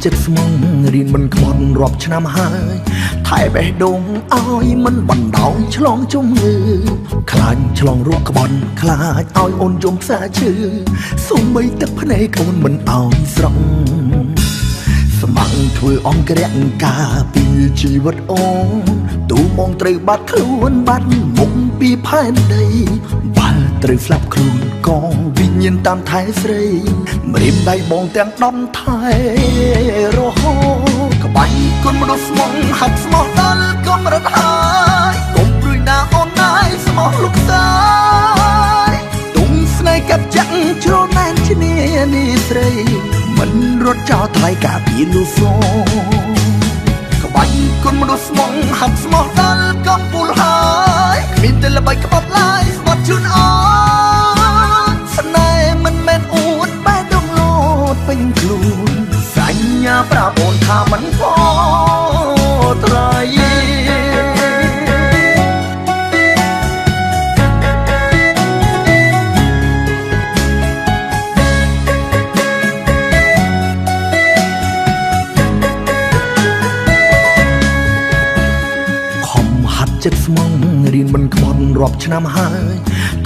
ចិត្តស្មងរៀនមិនខ្មត់រាប់ឆ្នាំហើយថែបេះដូងឲ្យមិនបណ្ដោយឆ្លងជំងឺខ្លាចឆ្លងរោគក្បត់ខ្លាចឲ្យអូនយំផ្សាឈឺសូម្បីទឹកភ្នែកអូនមិនឲ្យស្រង់ស្មងធ្វើអង្គរៈការពីជីវិតអូនទូមកត្រូវបាត់ខ្លួនបាត់មុខពីផែនដីបាល់ត្រូវស្លាប់ខ្លួនកងវិញ្ញាណតាមថែស្រីម្រាមដៃបងទាំងដំថែរហូតក្បាច់គុណមនុស្សស្មងហាត់ស្មោះដល់កំរិតហើយកុំព្រួយណាអូនណាយស្មោះលោកសាយទុំស្នេហ៍កាប់ចាក់ជ្រណែនឈ្នានីស្រីមិនរត់ចោលថ្លៃការពីលូសូក្បាច់គុណមនុស្សស្មងហាត់ស្មោះដល់កំពូលហើយគ្មានតែល្បិចក្បត់ឡាយស្បត់ជូនអូនស្នេហ៍មិនមែនអួតបែរដងលោតពេញខ្លួនសញ្ញាប្រាប់អូនថាមិនផត្រៃចិត្តស្មងរៀនមិនខ្មត់រាប់ឆ្នាំហើយ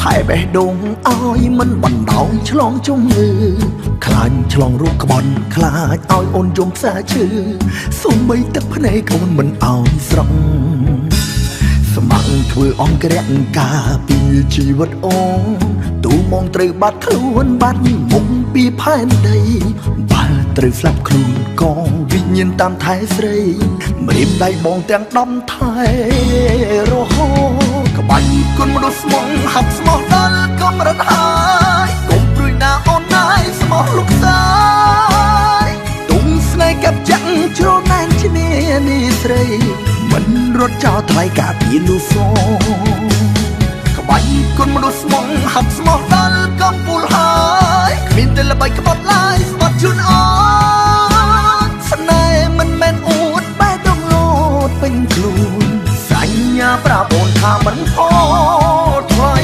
ថែបេះដូងឲ្យមិនបណ្ដោយឆ្លងជំងឺខ្លាចឆ្លងរោគក្បត់ខ្លាចឲ្យអូនយំផ្សាឈឺសូម្បីទឹកភ្នែកអូនមិនឲ្យស្រង់ស្មងធ្វើអង្គរៈការពីជីវិតអូនទូមកត្រូវបាត់ខ្លួនបាត់មុខពីផែនដីបាល់ត្រូវស្លាប់ខ្លួនកងវិញ្ញាណតាមថែស្រីម្រាមដៃបងទាំងដំថែរហូតក្បាច់គុណមនុស្សស្មងហាត់ស្មោះដល់កំរិតហើយកុំព្រួយណាអូនណាយស្មោះលោកសាយទុំស្នេហ៍កាប់ចាក់ជ្រណែនឈ្នានីស្រីមិនរត់ចោលថ្លៃការពីលូសូក្បាច់គុណមនុស្សស្មងហាត់ស្មោះដល់កំពូលហើយគ្មានតែល្បិចក្បត់ឡាយស្បត់ជូនអូនស្នេហ៍មិនមែនអួតបែរដងលោតពេញខ្លួនសញ្ញាប្រាប់អូនថាមិនផថ្លៃ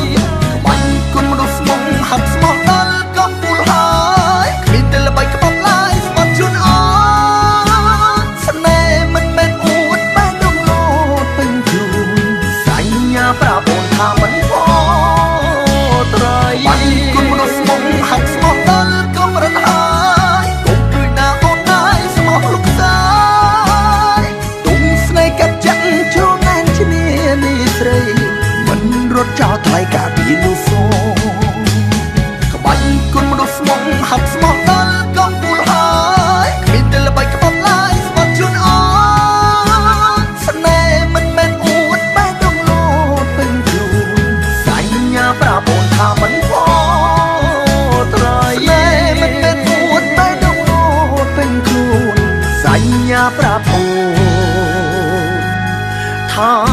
ក្បាច់គុណមនុស្សស្មងហាត់ស្មោះដល់កំពូលហើយគ្មានតែល្បិចក្បត់ឡាយស្បត់ជូនអូនស្នេហ៍មិនមែនអួតបែរដងលោតពេញខ្លួនសញ្ញាប្រាប់អូនថាមិនផត្រៃគុណមនុស្សស្មងហាត់ស្មោះដល់កំរិតហើយកុំព្រួយណាអូនណាយស្មោះលោកសាយទុំស្នេហ៍កាប់ចាក់ជ្រណែនឈ្នានីស្រីមិនរត់ចោលថ្លៃការពីលូសូក្បាច់គុណមនុស្សស្មងហាត់ស្មោះដល់កំពូលហើយគ្មានតែល្បិចក្បត់ឡាយស្បត់ជូនអូនស្នេហ៍មិនមែនអួតបែរដងលោតពេញខ្លួនសញ្ញាប្រាប់អូនថាមិនផត្រៃមិនមែនអួតបែរដងលោតពេញខ្លួនសញ្ញាប្រាប់អូនថា